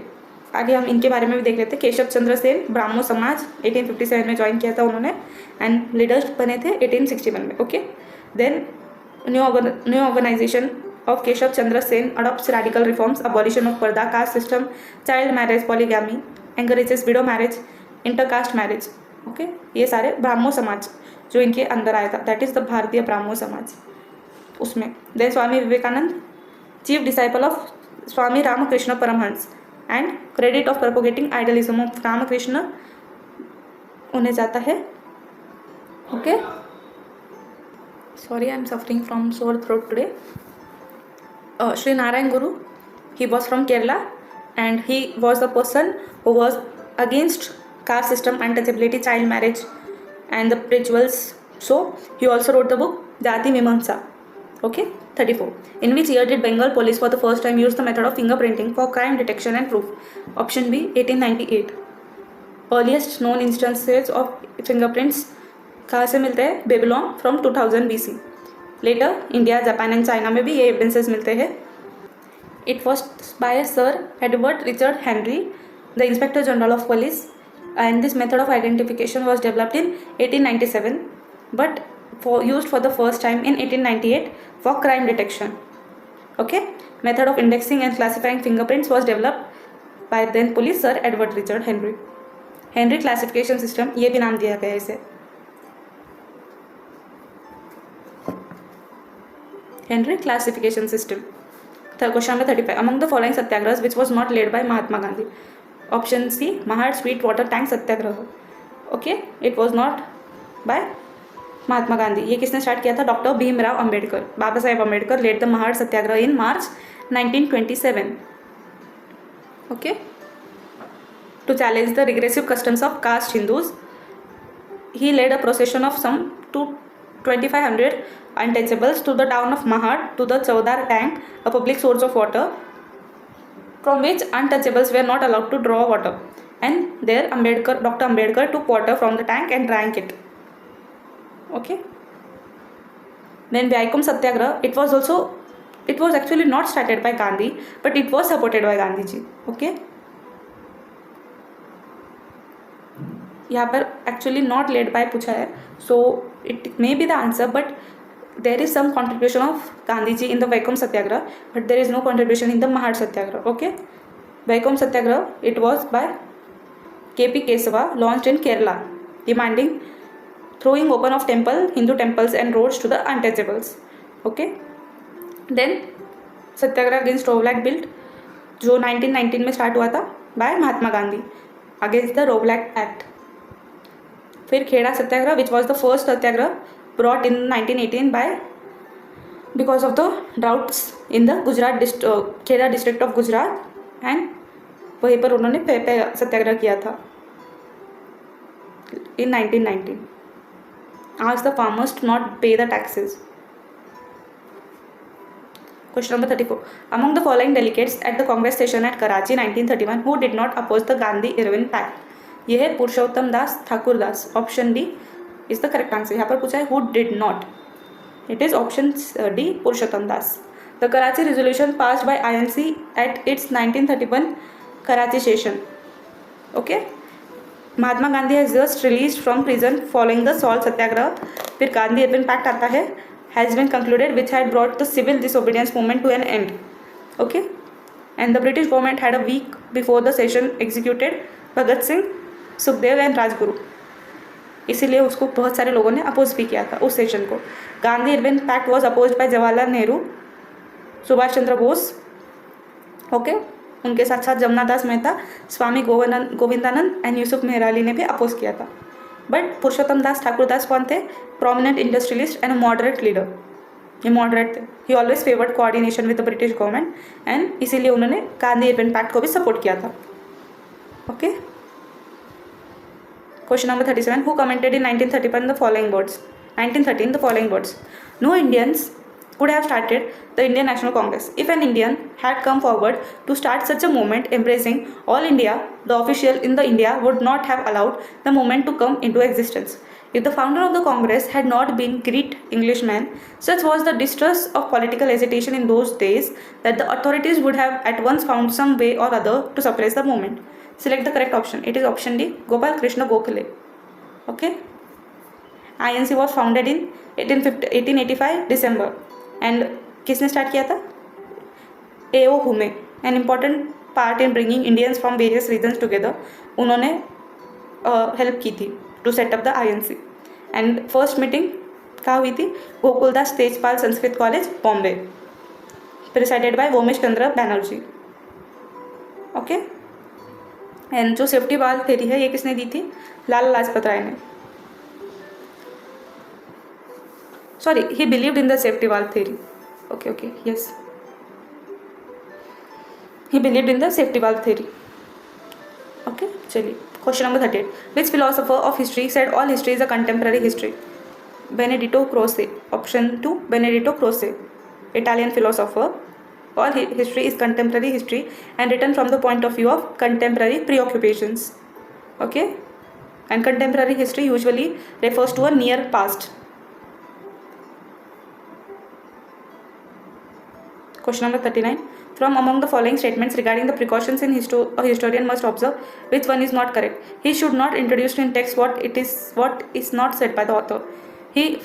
Speaker 1: आगे हम इनके बारे में भी देख लेते हैं. केशव चंद्र सेन, ब्राह्मो समाज 1857 में ज्वाइन किया था उन्होंने एंड लीडर्स बने थे 1861 में. Okay. Then new organisation of Keshab Chandra Sen adopts radical reforms, abolition of purdah, caste system, child marriage, polygamy, encourages widow marriage, intercaste marriage. Okay. ये सारे ब्राह्मो समाज जो इनके अंदर आया था, दैट इज़ द भारतीय ब्राह्मो समाज उसमें. Then Swami Vivekananda, chief disciple of Swami Ramakrishna Paramahamsa and credit of propagating idealism of Ramakrishna उन्हें जाता है. Okay. Sorry I am suffering from sore throat today. Shri Narayana Guru, he was from Kerala and he was the person who was against caste system, untouchability, child marriage and the rituals. So he also wrote the book Jati Mimamsa. Okay. 34. In which year did Bengal police for the first time use the method of fingerprinting for crime detection and proof? Option B 1898. Earliest known instances of fingerprints कहाँ से मिलते हैं? Babylon from 2000 BC. Later India, Japan and China में भी ये evidences मिलते हैं. It was by sir Edward Richard Henry, the inspector general of police, and this method of identification was developed in 1897 but used for the first time in 1898 for crime detection. Okay. Method of indexing and classifying fingerprints was developed by then police sir Edward Richard Henry. Henry classification system, ये भी नाम दिया गया इसे. Henry classification system. Question number 35. Among the following satyagrahas which was not led by Mahatma Gandhi? Option C Mahad Sweet Water Tank Satyagraha. Okay. It was not by Mahatma Gandhi. ये किसने start किया था? Doctor Bhimrao Ambedkar, Baba Saheb Ambedkar led the Mahad Satyagraha in March 1927. Okay. To challenge the regressive customs of caste Hindus he led a procession of some 2500 untouchables to the town of Mahad to the Chaudhar tank, a public source of water from which untouchables were not allowed to draw water, and there Dr. Ambedkar took water from the tank and drank it. Okay. Then Vaikom Satyagraha, it was actually not started by Gandhi, but it was supported by Gandhi ji. Okay. यहाँ पर actually not led by पूछा है, so it may be the answer, but there is some contribution of Gandhi ji in the Vaikom Satyagraha, but there is no contribution in the Mahad Satyagraha. Okay. Vaikom Satyagraha, it was by K.P. Kesava, launched in Kerala, demanding throwing open of Hindu temples and roads to the untouchables. Okay. Then Satyagraha against Rovlack built, जो 1919 में start हुआ था by Mahatma Gandhi against the Rovlack Act. फिर खेड़ा सत्याग्रह, which was the first Satyagraha brought in 1918 by because of the droughts in the Gujarat Kheda district of Gujarat, and वहीं पर उन्होंने सत्याग्रह किया था in 1919. Asked the farmers to not pay the taxes. Question number 34. Among the following delegates at the Congress session at Karachi 1931, who did not oppose the Gandhi-Irwin Pact? ये है Purushottam Das Thakurdas. Option D is the correct answer. यहाँ पर पूछा है who did not, it is option D Purushottam Das. The Karachi resolution passed by INC at its 1931 Karachi session. Okay. Mahatma Gandhi has just release from prison following the salt satyagraha. फिर Gandhi Irwin pact आता है, has been concluded which had brought the civil disobedience movement to an end. Okay. And the British government had a week before the session executed Bhagat Singh, Sukhdev and Rajguru, इसीलिए उसको बहुत सारे लोगों ने oppose भी किया था उस सेशन को. Gandhi Irwin pact was oppose by Jawaharlal Nehru, Subhash Chandra Bose, okay. उनके साथ साथ जमुना दास मेहता, स्वामी गोविंदानंद एंड यूसुफ मेहराली ने भी अपोज किया था. बट पुरुषोत्तम दास ठाकुरदास कौन थे? Prominent industrialist and moderate leader. ये मॉडरेट थे. ही always favoured coordination with the British government and इसीलिए उन्होंने गांधी इरविन पैक्ट को भी सपोर्ट किया था. Okay. Question number 37. Who commented in 1913 the following words? 1913 the following words. No Indians could have started the Indian National Congress. If an Indian had come forward to start such a movement embracing all India, the official in the India would not have allowed the movement to come into existence. If the founder of the Congress had not been great Englishman, such was the distress of political agitation in those days that the authorities would have at once found some way or other to suppress the movement. Select the correct option. It is option D, Gopal Krishna Gokhale. Okay. INC was founded in 1885 December. And किसने start किया था? A.O. Hume. An important part in bringing Indians from various regions together. उन्होंने help की थी to set up the INC. And first meeting कहाँ हुई थी? Gokuldas Tejpal Sanskrit college, Bombay, presided by Womesh Chandra Banerjee. Okay. And जो सेफ्टी वाल थ्योरी है ये किसने दी थी? लाला लाजपत राय ने. Sorry, he believed in the safety valve theory. Okay, yes. He believed in the safety valve theory. Okay, चलिए. Question number 38. Which philosopher of history said all history is a contemporary history? Benedetto Croce. Option 2, Benedetto Croce. Italian philosopher. All history is contemporary history and written from the point of view of contemporary preoccupations. Okay? And contemporary history usually refers to a near past. Question number 39. From among the following statements regarding the precautions a historian must observe, which one is not correct? He should not introduce in text what is not said by the author.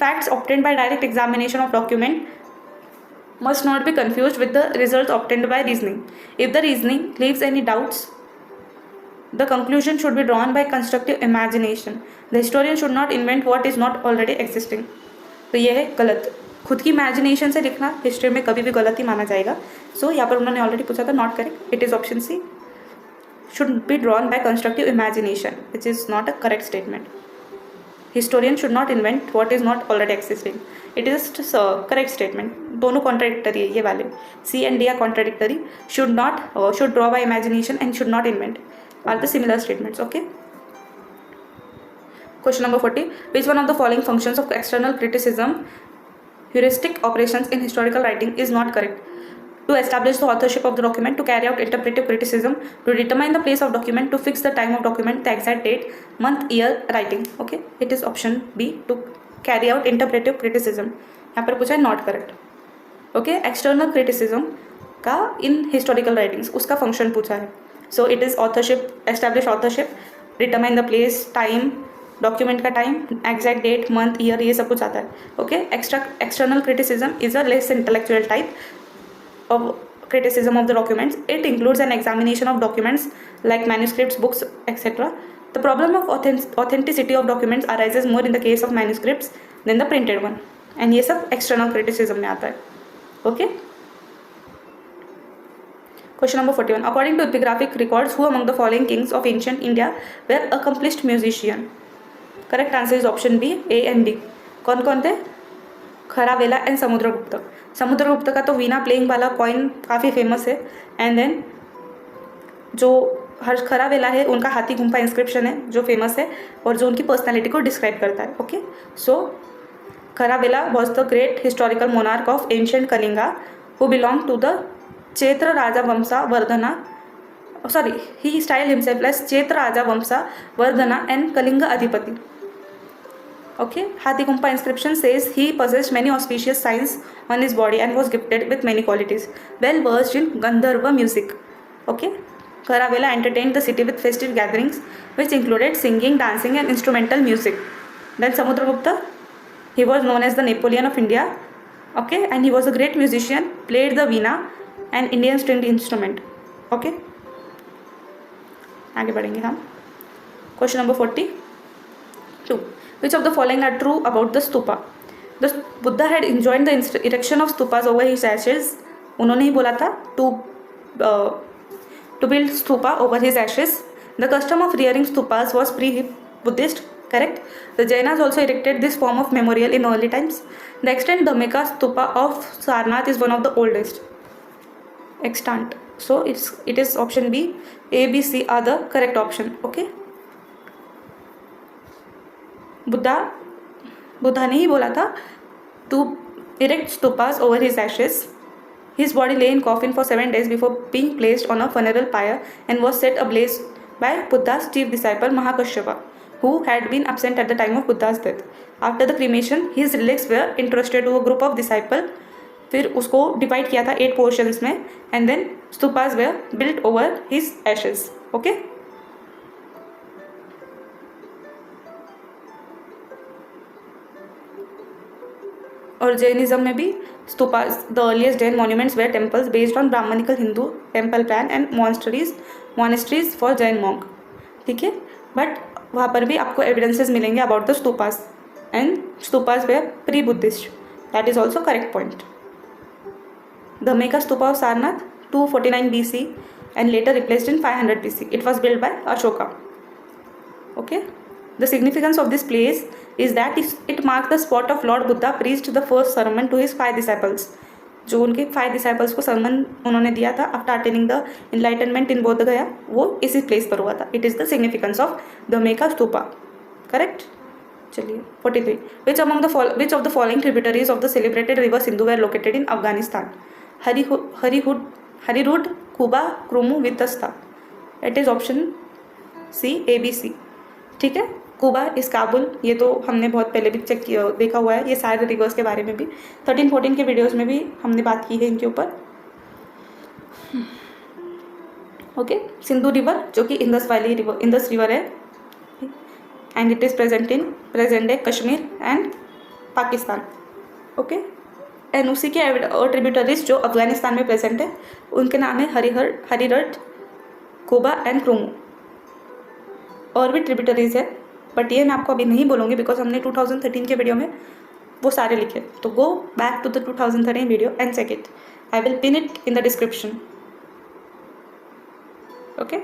Speaker 1: Facts obtained by direct examination of document must not be confused with the results obtained by reasoning. If the reasoning leaves any doubts, the conclusion should be drawn by constructive imagination. The historian should not invent what is not already existing. तो ये है गलत. खुद की imagination से लिखना history में कभी भी गलत ही माना जाएगा. सो यहाँ पर उन्होंने ऑलरेडी पूछा था, not correct. It is option C, should be drawn by constructive imagination, which is not a correct statement. Historian should not invent what is not already existing. It is correct statement. दोनों contradictory है ये वाले. C and D are contradictory. Should draw by imagination and should not invent are the similar statements. Okay. Question number 40. Which one of the following functions of external criticism, heuristic operations in historical writing is not correct? To establish the authorship of the document, to carry out interpretive criticism, to determine the place of document, to fix the time of document, the exact date, month, year, writing. Okay, it is option B, to carry out interpretive criticism. यहाँ पर पूछा है not correct. Okay, external criticism का in historical writings उसका function पूछा है. So it is authorship, establish authorship, determine the place, time, document का time, exact date, month, year, ये सब कुछ आता है. Okay. External criticism is a less intellectual type of criticism of the documents. It includes an examination of documents like manuscripts, books, etc. The problem of authenticity of documents arises more in the case of manuscripts than the printed one. And ये सब external criticism में आता है. Okay. Question number 41. According to epigraphic records, who among the following kings of ancient India were accomplished musician? Correct answer is option B, A and D. कौन कौन थे? Kharavela and Samudragupta. Samudragupta का तो वीणा प्लेइंग वाला कॉइन काफ़ी फेमस है. एंड देन जो खरावेला है उनका हाथी गुम्फा इंस्क्रिप्शन है जो फेमस है और जो उनकी पर्सनैलिटी को डिस्क्राइब करता है. Okay. So Kharavela was the great historical monarch of ancient Kalinga who belong to the Chaitra Raja Vansha Vardhana. Sorry, he styled himself as Chetra Raja Vamsa Vardhana and Kalinga Adhipati. Okay, Hathigumpha inscription says he possessed many auspicious signs on his body and was gifted with many qualities. Well versed in Gandharva music. Okay, Kharavela entertained the city with festive gatherings which included singing, dancing and instrumental music. Then Samudragupta, he was known as the Napoleon of India. Okay, and he was a great musician, played the veena, an Indian stringed instrument. Okay, आगे बढ़ेंगे हम. Question number 42. Which of the following are true about the stupa? The Buddha had enjoined the erection of stupas over his ashes. उन्होंने ही बोला था to build stupa over his ashes. The custom of rearing stupas was pre-Buddhist, correct? The Jainas also erected this form of memorial in early times. The extant Dhammika stupa of Sarnath is one of the oldest extant. So it is option B. A, B, C are the correct option. Okay. Buddha ने ही बोला था to erect stupas over his ashes. His body lay in coffin for 7 days before being placed on a funeral pyre and was set ablaze by Buddha's chief disciple Mahakashyapa, who had been absent at the time of Buddha's death. After the cremation, his relics were entrusted to a group of disciples. फिर उसको divide किया था 8 portions में, and then stupas were built over his ashes. Okay. और जैनिज्म में भी stupas, the earliest Jain monuments were temples based on Brahmanical Hindu temple plan and monasteries for Jain monk. ठीक है, बट वहाँ पर भी आपको एविडेंसेस मिलेंगे about the stupas, and stupas were pre Buddhist. That is also correct point. Dhammika stupa of Sarnath 249 BC and later replaced in 500 BC. It was built by Ashoka. Okay. The significance of this place is that it marks the spot of Lord Buddha preached the first sermon to his 5 disciples. जो उनके 5 disciples को sermon उन्होंने दिया था after attaining the enlightenment in बोध गया, वो इसी place पर हुआ था. It is the significance of Dhammika stupa. Correct? चलिए 43. Which of the following tributaries of the celebrated river Sindhu were located in Afghanistan? Harirud, Kubha, Krumu, Vitasta. It is option C, A, B, C. ठीक है. कुबा इस काबुल, ये तो हमने बहुत पहले भी चेक किया, देखा हुआ है. ये सारे रिवर्स के बारे में भी 13-14 के वीडियोस में भी हमने बात की है इनके ऊपर. ओके. सिंधु रिवर जो कि इंदस रिवर है, and it is present in present day Kashmir and Pakistan. Okay. And उसी के ट्रिब्यूटरीज जो अफगानिस्तान में प्रेजेंट है उनके नाम है हरिरट, कुबा एंड क्रूमू. और भी ट्रिब्यूटरीज है, बट ये मैं आपको अभी नहीं बोलूँगी बिकॉज हमने 2013 के वीडियो में वो सारे लिखे. तो go back to the 2013 video and check it. I will pin it in the description. Okay.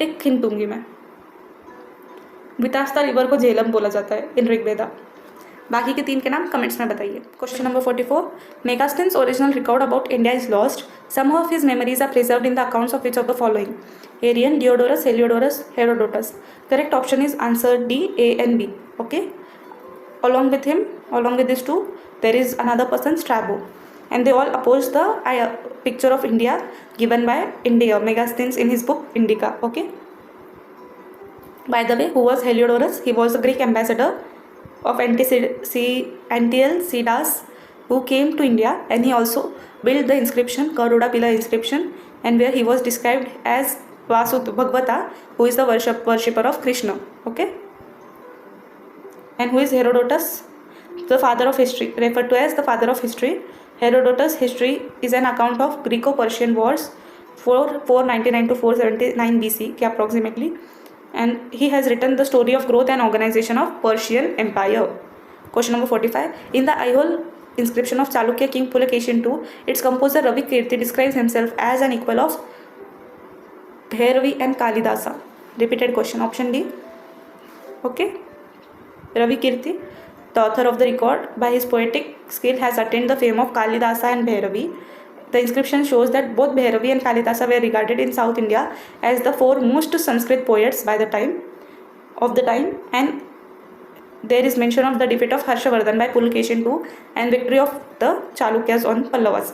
Speaker 1: एक हिंट दूंगी मैं. वितास्ता रिवर को झेलम बोला जाता है इन ऋग्वेदा. बाकी के 3 के नाम कमेंट्स में बताइए. Question number 44. Megasthenes original record about India is lost. Some of his memories are preserved in the accounts of which of the following? Arrian, Diodorus, Heliodorus, Herodotus. Correct option is answer D, A and B. Okay. Along with these two, there is another person, Strabo, and they all oppose the picture of India given by Megasthenes in his book Indica. Okay. By the way, who was Heliodorus? He was the Greek ambassador of Antialcidas who came to India, and he also built the inscription, Garuda pillar inscription, and where he was described as Bhagavata, who is the worshipper of Krishna. Okay. And who is Herodotus? The father of history, referred to as the father of history. Herodotus' history is an account of Greco-Persian wars 499 to 479 BC approximately. And he has written the story of growth and organization of Persian Empire. Question number 45. In the Aihole inscription of Chalukya king Pulakeshin II, its composer Ravi Kirti describes himself as an equal of Bhairavi and Kalidasa. Repeated question. Option D. Okay. Ravi Kirti, the author of the record, by his poetic skill has attained the fame of Kalidasa and Bhairavi. The inscription shows that both Bhairavi and Kalidasa were regarded in South India as the 4 most Sanskrit poets by the time, and there is mention of the defeat of Harshavardhan by Pulakeshin II and victory of the Chalukyas on Pallavas.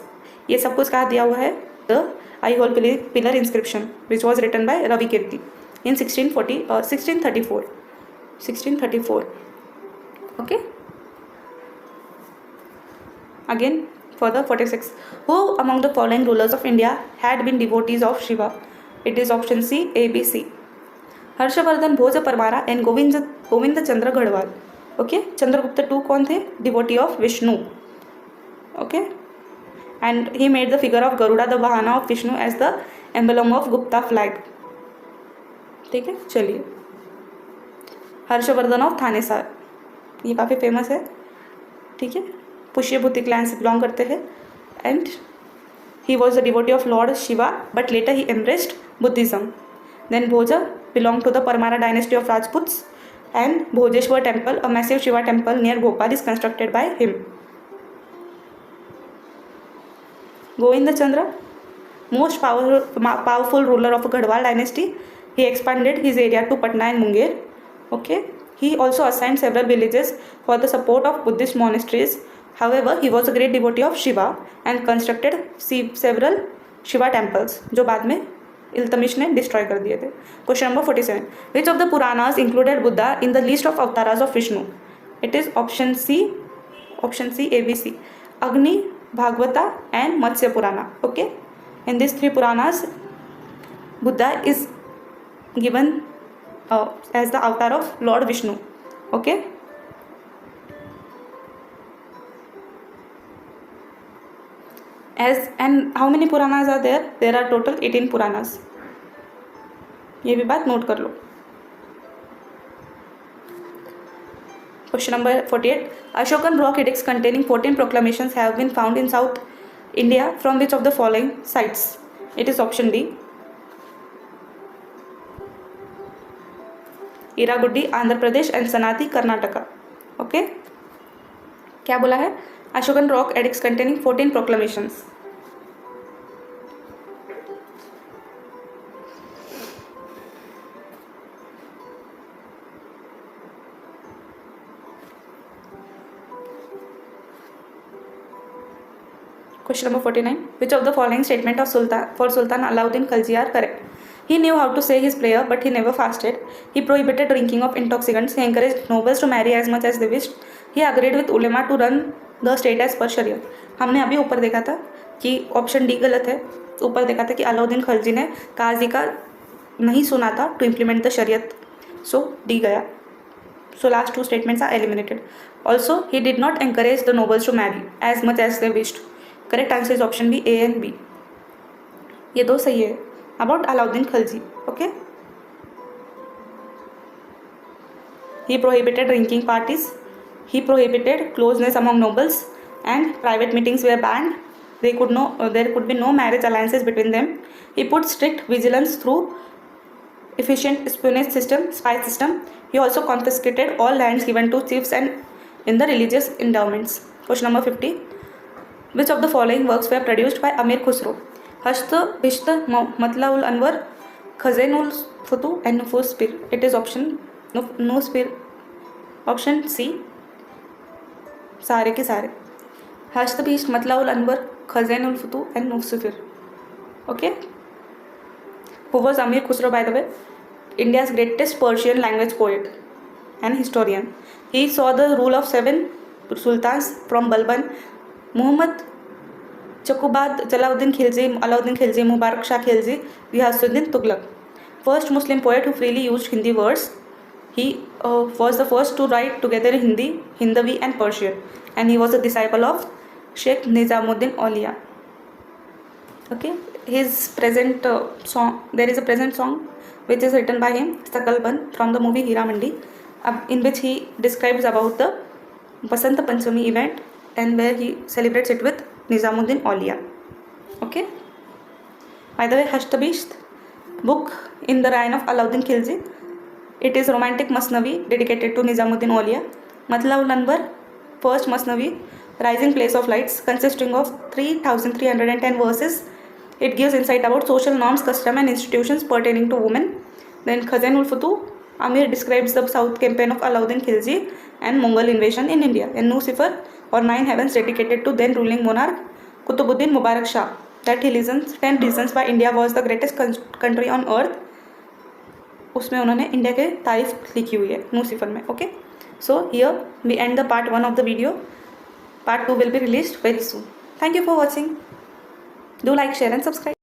Speaker 1: ये सब कुछ कहाँ दिया हुआ है? The Aihole pillar inscription, which was written by Ravi Kirti in 1634. Okay. Again, further 46. Who among the following rulers of India had been devotees of Shiva? It is option C, A, B, C. Harshavardhana Bhoja Paramara and Govind Chandra Garhwal. Okay. Chandragupta II कौन थे? Devotee of Vishnu. Okay. And he made the figure of Garuda the vahana of Vishnu as the emblem of Gupta flag. ठीक है, चलिए। Harshvardhan of Thanesar, ये काफ़ी famous है। ठीक है, पुष्यभूति क्लैन से बिलोंग करते हैं and he was a devotee of Lord Shiva but later he embraced Buddhism. Then Bhoja belonged to the Parmara dynasty of Rajputs and Bhojeshwar temple, a massive Shiva temple near Bhopal, is constructed by him. Govinda Chandra, most powerful ruler of Gadwal dynasty, he expanded his area to Patna and Munger. Okay, he also assigned several villages for the support of Buddhist monasteries. However, he was a great devotee of Shiva and constructed several Shiva temples, जो बाद में इल्तमिश ने destroy कर दिए थे। Question number 47, which of the Puranas included Buddha in the list of avataras of Vishnu? It is option C ABC, Agni, Bhagavata and Matsya Purana. Okay, in this 3 Puranas Buddha is given as the avatar of Lord Vishnu. Okay, and how many Puranas are there? There are total 18 Puranas. ये भी बात note कर लो। Question number 48, Ashokan rock edicts containing 14 proclamations have been found in South India from which of the following sites? It is option D, Erragudi Andhra Pradesh and Sannati Karnataka. Okay, क्या बोला है? Ashokan rock edicts containing 14 proclamations. Question number 49, which of the following statement of Sultan Alauddin Khilji are correct? He knew how to say his prayer, but he never fasted. He prohibited drinking of intoxicants. He encouraged nobles to marry as much as they wished. He agreed with ulema to run the state as per Sharia. हमने अभी ऊपर देखा था कि option D गलत है। ऊपर देखा था कि अलाउद्दीन खिलजी ने काजी का नहीं सुना था टू इम्प्लीमेंट द शरीयत, सो डी गया। So last 2 statements are eliminated. Also, he did not encourage the nobles to marry as much as they wished. Correct answer is option B, A and B. ये 2 सही है about Alauddin Khilji. Okay, he prohibited drinking parties, he prohibited closeness among nobles, and private meetings were banned. There could be no marriage alliances between them. He put strict vigilance through efficient espionage system, spy system. He also confiscated all lands given to chiefs and in the religious endowments. Question number 50, which of the following works were produced by Amir Khusro? हश्त Bisht मतला उल अनवर, खज़ैन उल फतू and नुफूस Pir. It is option सी, सारे के सारे। हश्त बिश्त मतला उल अनवर, खज़ैन उल फतू and नुफूस Pir. Okay, who was अमीर Khusro bye the way? India's greatest Persian language poet and historian. He saw the rule of 7 sultans from Balban, Muhammad Chakubad, Jalaluddin Khilji, Alauddin Khilji, Mubarak Shah Khilji, Ghiyasuddin Tughlaq. First Muslim poet who freely used Hindi words. He was the first to write together in Hindi, Hindavi and Persian, and he was a disciple of Sheikh Nizamuddin Aulia. Okay, his present song, there is a present song which is written by him, Sakalban, from the movie Hira Mandi, in which he describes about the Basant Panchami event and where he celebrates it with Nizamuddin Aulia. Okay, by the way, Hashtabisht book in the reign of Alauddin Khilji, it is romantic Masnavi dedicated to Nizamuddin Aulia. Matla ul Anwar, first Masnavi, rising place of lights, consisting of 3,310 verses. It gives insight about social norms, custom and institutions pertaining to women. Then Khazan ul Futu, Amir describes the south campaign of Alauddin Khilji and Mongol invasion in India. And Nucifer or 9 heavens dedicated to then ruling monarch Kutubuddin Mubarak Shah, that he listens 10 reasons why India was the greatest country on earth. उसमें उन्होंने India के तारीफ लिखी हुई है नूसिफर में. Okay, so here we end the part 1 of the video. Part 2 will be released very soon. Thank you for watching. Do like, share and subscribe.